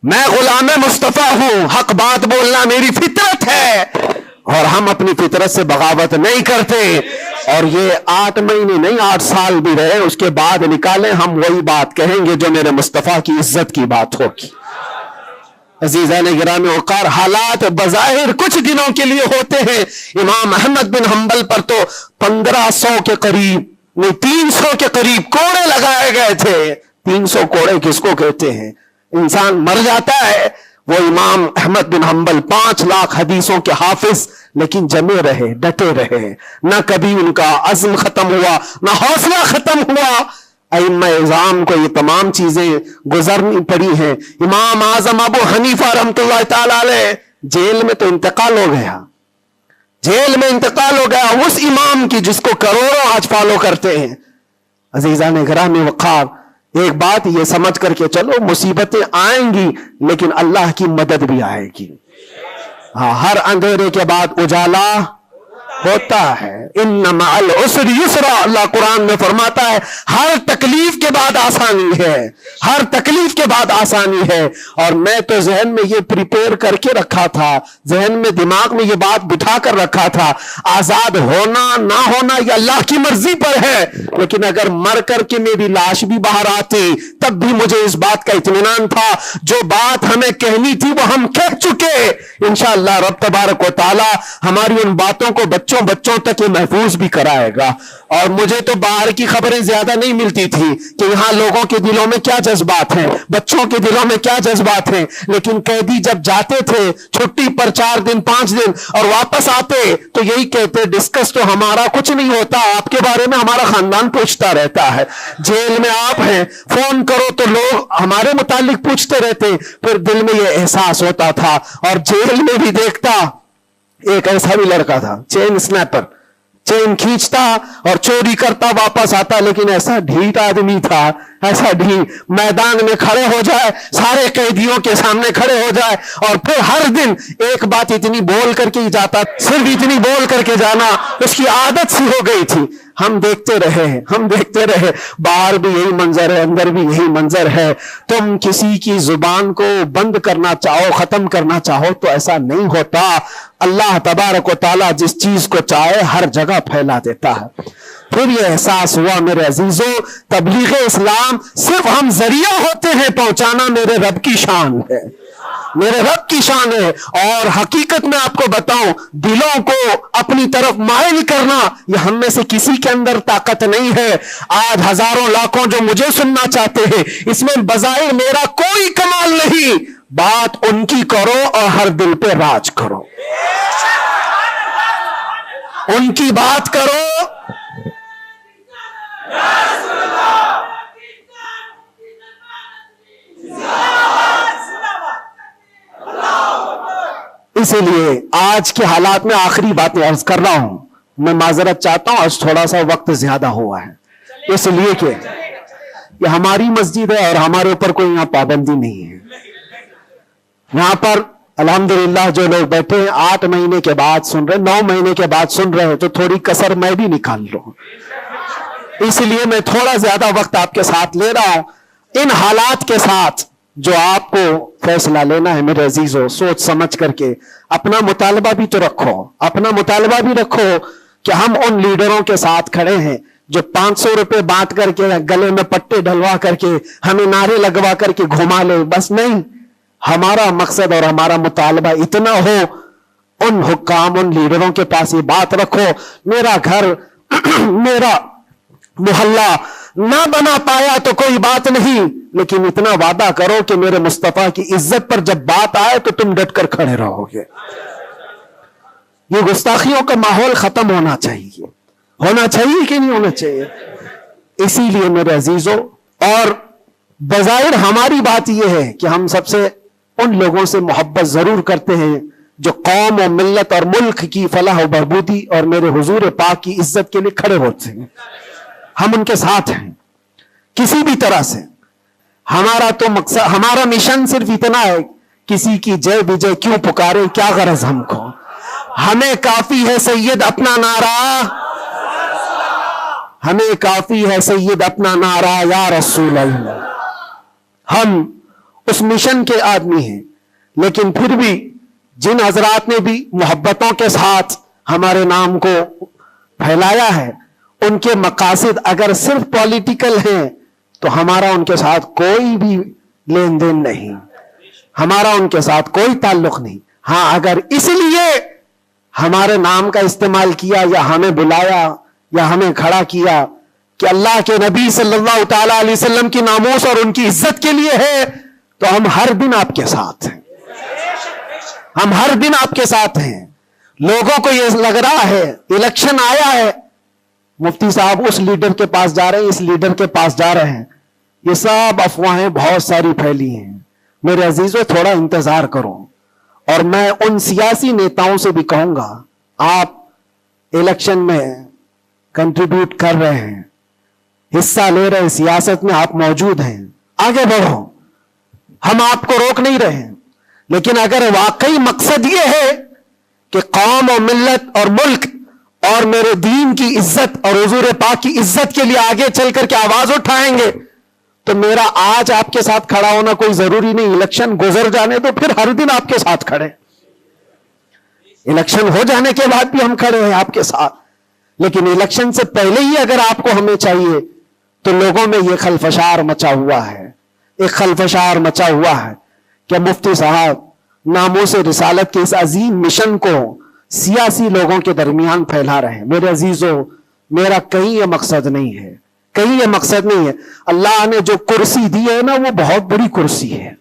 میں غلام مصطفیٰ ہوں، حق بات بولنا میری فطرت ہے، اور ہم اپنی فطرت سے بغاوت نہیں کرتے۔ اور یہ 8 مہینے نہیں 8 سال بھی رہے، اس کے بعد نکالیں ہم وہی بات کہیں گے جو میرے مصطفیٰ کی عزت کی بات ہوگی۔ عزیزان گرامی وقار، حالات بظاہر کچھ دنوں کے لیے ہوتے ہیں۔ امام احمد بن حنبل پر تو 1500 کے قریب نہیں 300 کے قریب کوڑے لگائے گئے تھے۔ 300 کوڑے کس کو کہتے ہیں؟ انسان مر جاتا ہے۔ وہ امام احمد بن حنبل 5 لاکھ حدیثوں کے حافظ، لیکن جمے رہے، ڈٹے رہے، نہ کبھی ان کا عزم ختم ہوا، نہ حوصلہ ختم ہوا۔ ائمہ اعظام کو یہ تمام چیزیں گزرنی پڑی ہیں۔ امام اعظم ابو حنیفہ رحمۃ اللہ تعالی علیہ جیل میں تو انتقال ہو گیا، جیل میں انتقال ہو گیا اس امام کی جس کو کروڑوں آج فالو کرتے ہیں۔ عزیزان گرامی وقار، ایک بات یہ سمجھ کر کے چلو، مصیبتیں آئیں گی لیکن اللہ کی مدد بھی آئے گی۔ ہاں، ہر اندھیرے کے بعد اجالا ہوتا ہے. ان مع العسر یسرا، اللہ قرآن میں فرماتا ہے ہر تکلیف کے بعد آسانی ہے، ہر تکلیف کے بعد آسانی ہے. اور میں تو ذہن میں یہ پریپیئر کر کے رکھا تھا، ذہن میں دماغ میں یہ بات بٹھا کر رکھا تھا، آزاد ہونا نہ ہونا یہ اللہ کی مرضی پر ہے، لیکن اگر مر کر کے میری لاش بھی باہر آتی تب بھی مجھے اس بات کا اطمینان تھا جو بات ہمیں کہنی تھی وہ ہم کہہ چکے. انشاءاللہ رب تبارک و تعالی ہماری ان باتوں کو بچوں تک یہ محفوظ بھی کرائے گا. اور مجھے تو باہر کی خبریں زیادہ نہیں ملتی تھی کہ یہاں لوگوں کے دلوں میں کیا جذبات ہیں، بچوں کے دلوں میں کیا جذبات ہیں، لیکن قیدی جب جاتے تھے چھٹی پر 4 دن 5 دن اور واپس آتے تو یہی کہتے ڈسکس تو ہمارا کچھ نہیں ہوتا، آپ کے بارے میں ہمارا خاندان پوچھتا رہتا ہے. جیل میں آپ ہیں، فون کرو تو لوگ ہمارے متعلق پوچھتے رہتے. پھر دل میں یہ احساس ہوتا تھا. اور جیل میں بھی دیکھتا ایک ایسا بھی لڑکا تھا چین سنیپر، چین کھینچتا اور چوری کرتا واپس آتا، لیکن ایسا ڈھیٹ آدمی تھا، ایسا ڈھیٹ، میدان میں کھڑے ہو جائے، سارے قیدیوں کے سامنے کھڑے ہو جائے اور پھر ہر دن ایک بات اتنی بول کر کے ہی جاتا، صرف اتنی بول کر کے جانا اس کی عادت سی ہو گئی تھی. ہم دیکھتے رہے باہر بھی یہی منظر ہے، اندر بھی یہی منظر ہے. تم کسی کی زبان کو بند کرنا چاہو، ختم کرنا چاہو تو ایسا نہیں ہوتا. اللہ تبارک و تعالیٰ جس چیز کو چاہے ہر جگہ پھیلا دیتا ہے. پھر یہ احساس ہوا میرے عزیزوں، تبلیغ اسلام صرف ہم ذریعہ ہوتے ہیں پہنچانا، میرے رب کی شان ہے، میرے رب کی شان ہے. اور حقیقت میں آپ کو بتاؤں، دلوں کو اپنی طرف مائل کرنا یہ ہم میں سے کسی کے اندر طاقت نہیں ہے. آج ہزاروں لاکھوں جو مجھے سننا چاہتے ہیں، اس میں بظاہر میرا کوئی کمال نہیں. بات ان کی کرو اور ہر دل پہ راج کرو، ان کی بات کرو. اسی لیے آج کے حالات میں آخری باتیں عرض کر رہا ہوں، میں معذرت چاہتا ہوں آج تھوڑا سا وقت زیادہ ہوا ہے، اس لیے کہ یہ ہماری مسجد ہے اور ہمارے اوپر کوئی یہاں پابندی نہیں ہے. یہاں پر الحمدللہ جو لوگ بیٹھے ہیں 8 مہینے کے بعد سن رہے، 9 مہینے کے بعد سن رہے ہیں، تو تھوڑی کسر میں بھی نکال لوں. اس لیے میں تھوڑا زیادہ وقت آپ کے ساتھ لے رہا ہوں. ان حالات کے ساتھ جو آپ کو فیصلہ لینا ہے میرے عزیزوں، سوچ سمجھ کر کے اپنا مطالبہ بھی تو رکھو، اپنا مطالبہ بھی رکھو کہ ہم ان لیڈروں کے ساتھ کھڑے ہیں جو 500 روپے بانٹ کر کے، گلے میں پٹے ڈلوا کر کے، ہمیں نعرے لگوا کر کے گھما لے. بس نہیں، ہمارا مقصد اور ہمارا مطالبہ اتنا ہو، ان حکام، ان لیڈروں کے پاس یہ بات رکھو، میرا گھر میرا محلہ نہ بنا پایا تو کوئی بات نہیں، لیکن اتنا وعدہ کرو کہ میرے مصطفیٰ کی عزت پر جب بات آئے تو تم ڈٹ کر کھڑے رہو گے. یہ گستاخیوں کا ماحول ختم ہونا چاہیے، ہونا چاہیے کہ نہیں ہونا چاہیے. اسی لیے میرے عزیزوں، اور بظاہر ہماری بات یہ ہے کہ ہم سب سے ان لوگوں سے محبت ضرور کرتے ہیں جو قوم و ملت اور ملک کی فلاح و بہبودی اور میرے حضور پاک کی عزت کے لیے کھڑے ہوتے ہیں. ہم ان کے ساتھ ہیں کسی بھی طرح سے. ہمارا تو مقصد، ہمارا مشن صرف اتنا ہے، کسی کی جے بجے کیوں پکارے، کیا غرض ہم کو، ہمیں کافی ہے سید اپنا نعرہ، ہمیں کافی ہے سید اپنا نعرہ یا رسول اللہ. ہم اس مشن کے آدمی ہیں. لیکن پھر بھی جن حضرات نے بھی محبتوں کے ساتھ ہمارے نام کو پھیلایا ہے، ان کے مقاصد اگر صرف پولیٹیکل ہیں تو ہمارا ان کے ساتھ کوئی بھی لین دین نہیں، ہمارا ان کے ساتھ کوئی تعلق نہیں. ہاں اگر اس لیے ہمارے نام کا استعمال کیا یا ہمیں بلایا یا ہمیں کھڑا کیا کہ اللہ کے نبی صلی اللہ تعالی علیہ وسلم کی ناموس اور ان کی عزت کے لیے ہے، تو ہم ہر دن آپ کے ساتھ ہیں، ہم ہر دن آپ کے ساتھ ہیں. لوگوں کو یہ لگ رہا ہے الیکشن آیا ہے، مفتی صاحب اس لیڈر کے پاس جا رہے ہیں، اس لیڈر کے پاس جا رہے ہیں، یہ سب افواہیں بہت ساری پھیلی ہیں. میرے عزیزوں تھوڑا انتظار کرو. اور میں ان سیاسی نیتاؤں سے بھی کہوں گا، آپ الیکشن میں کنٹریبیوٹ کر رہے ہیں، حصہ لے رہے ہیں، سیاست میں آپ موجود ہیں، آگے بڑھو، ہم آپ کو روک نہیں رہے ہیں. لیکن اگر واقعی مقصد یہ ہے کہ قوم و ملت اور ملک اور میرے دین کی عزت اور حضور پاک کی عزت کے لیے آگے چل کر کے آواز اٹھائیں گے تو میرا آج آپ کے ساتھ کھڑا ہونا کوئی ضروری نہیں. الیکشن گزر جانے تو پھر ہر دن آپ کے ساتھ کھڑے, الیکشن ہو جانے کے بعد بھی ہم کھڑے ہیں آپ کے ساتھ, لیکن الیکشن سے پہلے ہی اگر آپ کو ہمیں چاہیے تو لوگوں میں یہ خلفشار مچا ہوا ہے, ایک خلفشار مچا ہوا ہے کہ مفتی صاحب ناموس رسالت کے اس عظیم مشن کو سیاسی لوگوں کے درمیان پھیلا رہے ہیں. میرے عزیزوں, میرا کہیں یہ مقصد نہیں ہے, کہیں یہ مقصد نہیں ہے. اللہ نے جو کرسی دی ہے نا وہ بہت بڑی کرسی ہے.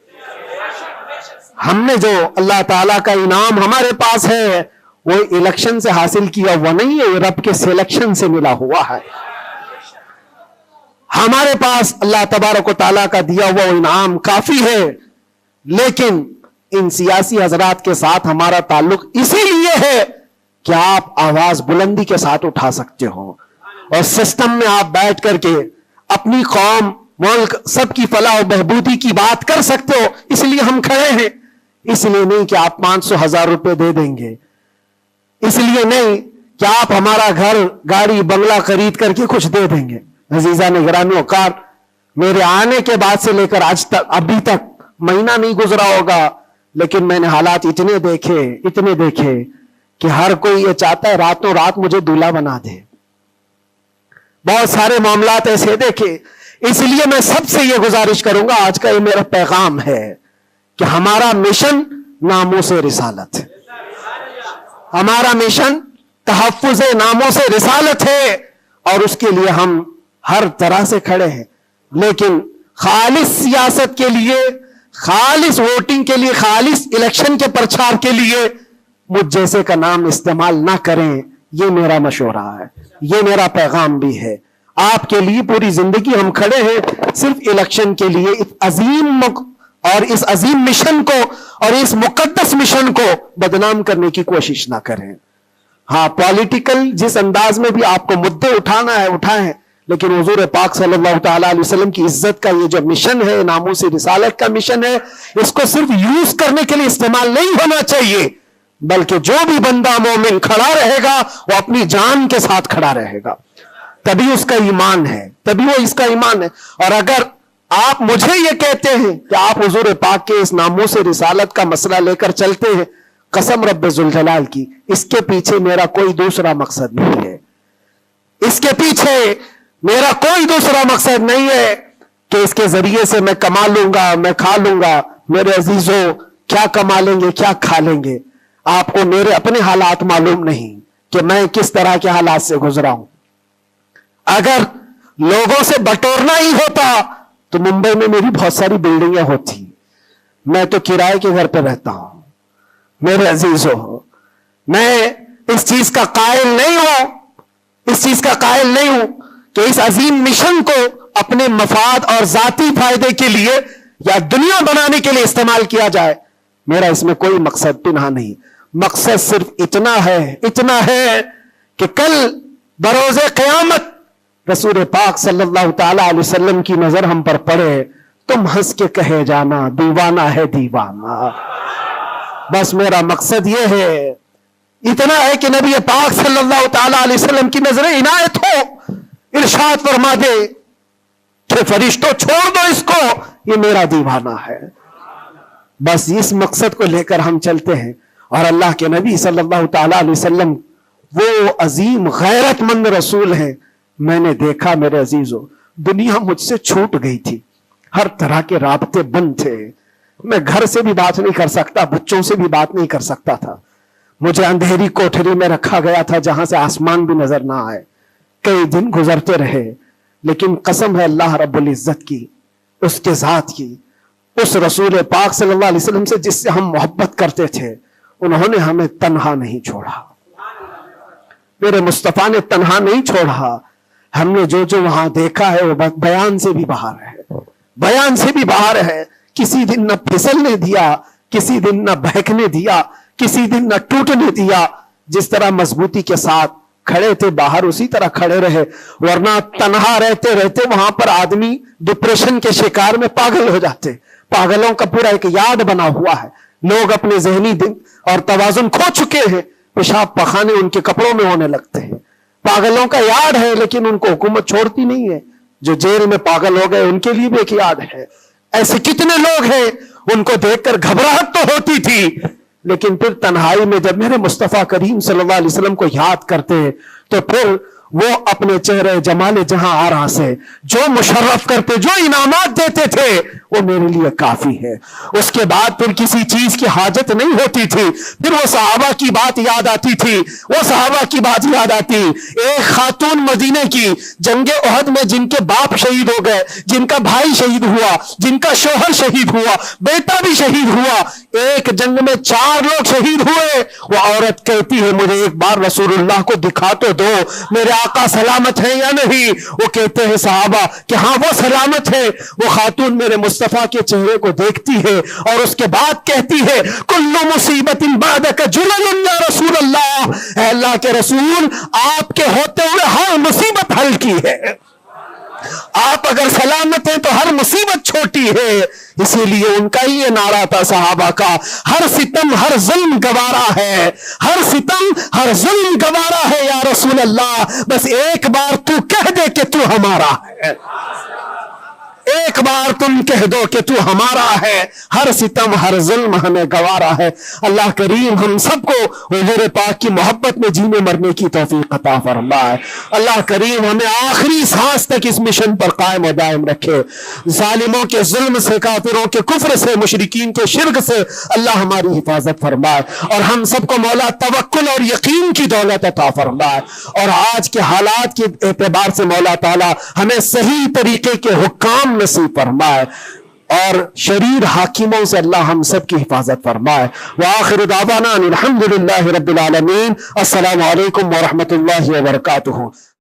ہم نے جو اللہ تعالیٰ کا انعام ہمارے پاس ہے وہ الیکشن سے حاصل کیا ہوا نہیں ہے, رب کے سلیکشن سے ملا ہوا ہے. ہمارے پاس اللہ تبارک و تعالیٰ کا دیا ہوا انعام کافی ہے, لیکن ان سیاسی حضرات کے ساتھ ہمارا تعلق اسی لیے ہے کہ آپ آواز بلندی کے ساتھ اٹھا سکتے ہو اور سسٹم میں آپ بیٹھ کر کے اپنی قوم, ملک, سب کی فلاح و بہبودی کی بات کر سکتے ہو. اس لیے ہم کھڑے ہیں, اس لیے نہیں کہ آپ 500,000 روپے دے دیں گے, اس لیے نہیں کہ آپ ہمارا گھر, گاڑی, بنگلہ خرید کر کے کچھ دے دیں گے. عزیزان گرامی اوقار, میرے آنے کے بعد سے لے کر آج تک, ابھی تک مہینہ نہیں گزرا ہوگا, لیکن میں نے حالات اتنے دیکھے کہ ہر کوئی یہ چاہتا ہے راتوں رات مجھے دولہا بنا دے. بہت سارے معاملات ایسے دیکھے. اس لیے میں سب سے یہ گزارش کروں گا, آج کا یہ میرا پیغام ہے کہ ہمارا مشن ناموس رسالت ہے, ہمارا مشن تحفظ ناموس رسالت ہے, اور اس کے لیے ہم ہر طرح سے کھڑے ہیں. لیکن خالص سیاست کے لیے, خالص ووٹنگ کے لیے, خالص الیکشن کے پرچار کے لیے مجھ جیسے کا نام استعمال نہ کریں. یہ میرا مشورہ ہے, یہ میرا پیغام بھی ہے. آپ کے لیے پوری زندگی ہم کھڑے ہیں, صرف الیکشن کے لیے. اس عظیم اور اس عظیم مشن کو اور اس مقدس مشن کو بدنام کرنے کی کوشش نہ کریں. ہاں, پولیٹیکل جس انداز میں بھی آپ کو مدعے اٹھانا ہے اٹھائیں, لیکن حضور پاک صلی اللہ تعالیٰ علیہ وسلم کی عزت کا یہ جو مشن ہے, ناموس رسالت کا مشن ہے, اس کو صرف یوز کرنے کے لیے استعمال نہیں ہونا چاہیے, بلکہ جو بھی بندہ مومن کھڑا رہے گا وہ اپنی جان کے ساتھ کھڑا رہے گا, تبھی اس کا ایمان ہے, تبھی وہ اس کا ایمان ہے. اور اگر آپ مجھے یہ کہتے ہیں کہ آپ حضور پاک کے اس ناموس رسالت کا مسئلہ لے کر چلتے ہیں, قسم رب ذوالجلال کی, اس کے پیچھے میرا کوئی دوسرا مقصد نہیں ہے. اس کے پیچھے میرا کوئی دوسرا مقصد نہیں ہے کہ اس کے ذریعے سے میں کما لوں گا, میں کھا لوں گا. میرے عزیزوں, کیا کما لیں گے, کیا کھا لیں گے؟ آپ کو میرے اپنے حالات معلوم نہیں کہ میں کس طرح کے حالات سے گزرا ہوں. اگر لوگوں سے بٹورنا ہی ہوتا تو ممبئی میں میری بہت ساری بلڈنگیں ہوتی. میں تو کرائے کے گھر پہ رہتا ہوں. میرے عزیزوں, میں اس چیز کا قائل نہیں ہوں کہ اس عظیم مشن کو اپنے مفاد اور ذاتی فائدے کے لیے یا دنیا بنانے کے لیے استعمال کیا جائے. میرا اس میں کوئی مقصد پنہا نہیں. مقصد صرف اتنا ہے کہ کل بروز قیامت رسول پاک صلی اللہ تعالی علیہ وسلم کی نظر ہم پر پڑے, تم ہنس کے کہے جانا دیوانہ ہے دیوانہ. بس میرا مقصد یہ ہے, اتنا ہے کہ نبی پاک صلی اللہ تعالی علیہ وسلم کی نظر عنایت ہو, ارشاد فرما دے کہ فرشتوں چھوڑ دو اس کو, یہ میرا دیوانہ ہے. بس اس مقصد کو لے کر ہم چلتے ہیں. اور اللہ کے نبی صلی اللہ تعالی علیہ وسلم وہ عظیم غیرت مند رسول ہیں. میں نے دیکھا میرے عزیزوں, دنیا مجھ سے چھوٹ گئی تھی, ہر طرح کے رابطے بند تھے. میں گھر سے بھی بات نہیں کر سکتا, بچوں سے بھی بات نہیں کر سکتا تھا. مجھے اندھیری کوٹھری میں رکھا گیا تھا جہاں سے آسمان بھی نظر نہ آئے. کئی دن گزرتے رہے, لیکن قسم ہے اللہ رب العزت کی, اس کے ذات کی, اس رسول پاک صلی اللہ علیہ وسلم سے جس سے ہم محبت کرتے تھے, انہوں نے ہمیں تنہا نہیں چھوڑا. میرے مصطفیٰ نے تنہا نہیں چھوڑا. ہم نے جو وہاں دیکھا ہے وہ بیان سے بھی باہر ہے. کسی دن نہ پھسلنے دیا, کسی دن نہ بہکنے دیا, کسی دن نہ ٹوٹنے دیا. جس طرح مضبوطی کے ساتھ کھڑے تھے باہر اسی طرح کھڑے رہے, ورنہ تنہا رہتے رہتے وہاں پر آدمی ڈپریشن کے شکار میں پاگل ہو جاتے. پاگلوں کا پورا ایک یاد بنا ہوا ہے. لوگ اپنے ذہنی دن اور توازن کھو چکے ہیں. پیشاب پخانے ان کے کپڑوں میں ہونے لگتے ہیں. پاگلوں کا یارڈ ہے لیکن ان کو حکومت چھوڑتی نہیں ہے. جو جیل میں پاگل ہو گئے ان کے لیے بھی ایک یارڈ ہے. ایسے کتنے لوگ ہیں ان کو دیکھ کر گھبراہٹ تو ہوتی تھی لیکن پھر تنہائی میں جب میرے مصطفیٰ کریم صلی اللہ علیہ وسلم کو یاد کرتے ہیں تو پھر وہ اپنے چہرے جمال جہاں آرا سے جو مشرف کرتے, جو انعامات دیتے تھے وہ میرے لیے کافی ہے. اس کے بعد پھر کسی چیز کی حاجت نہیں ہوتی تھی. پھر وہ صحابہ کی بات یاد آتی تھی, وہ صحابہ کی بات یاد آتی. ایک خاتون مدینے کی جنگ احد میں جن کے باپ شہید ہو گئے, جن کا بھائی شہید ہوا, جن کا شوہر شہید ہوا, بیٹا بھی شہید ہوا, ایک جنگ میں 4 لوگ شہید ہوئے. وہ عورت کہتی ہے مجھے ایک بار رسول اللہ کو دکھا تو دو, میرے آقا سلامت ہے یا نہیں. وہ کہتے ہیں صحابہ کہ ہاں وہ سلامت ہے. وہ خاتون میرے مصطفیٰ کے چہرے کو دیکھتی ہے اور اس کے بعد کہتی ہے کل مصیبت بعدک جلل یا رسول اللہ, اے اللہ کے رسول آپ کے ہوتے ہوئے ہر مصیبت ہلکی ہے. آپ اگر سلامت ہیں تو ہر مصیبت چھوٹی ہے. اسی لیے ان کا ہی یہ نعرہ تھا صحابہ کا, ہر ستم ہر ظلم گوارا ہے, ہر ستم ہر ظلم گوارا ہے یا رسول اللہ, بس ایک بار تو کہہ دے کہ تو ہمارا ہے, ایک بار تم کہہ دو کہ تو ہمارا ہے, ہر ستم ہر ظلم ہمیں گوارا ہے. اللہ کریم ہم سب کو حضور پاک کی محبت میں جینے مرنے کی توفیق عطا فرمائے. اللہ کریم ہمیں آخری سانس تک اس مشن پر قائم و دائم رکھے. ظالموں کے ظلم سے, کافروں کے کفر سے, مشرکین کے شرک سے اللہ ہماری حفاظت فرمائے اور ہم سب کو مولا توکل اور یقین کی دولت عطا فرمائے. اور آج کے حالات کے اعتبار سے مولا تعالی ہمیں صحیح طریقے کے حکام نصیب فرمائے اور شریر حاکموں سے اللہ ہم سب کی حفاظت فرمائے. وآخر دعوانا الحمدللہ رب العالمین. السلام علیکم ورحمۃ اللہ وبرکاتہ.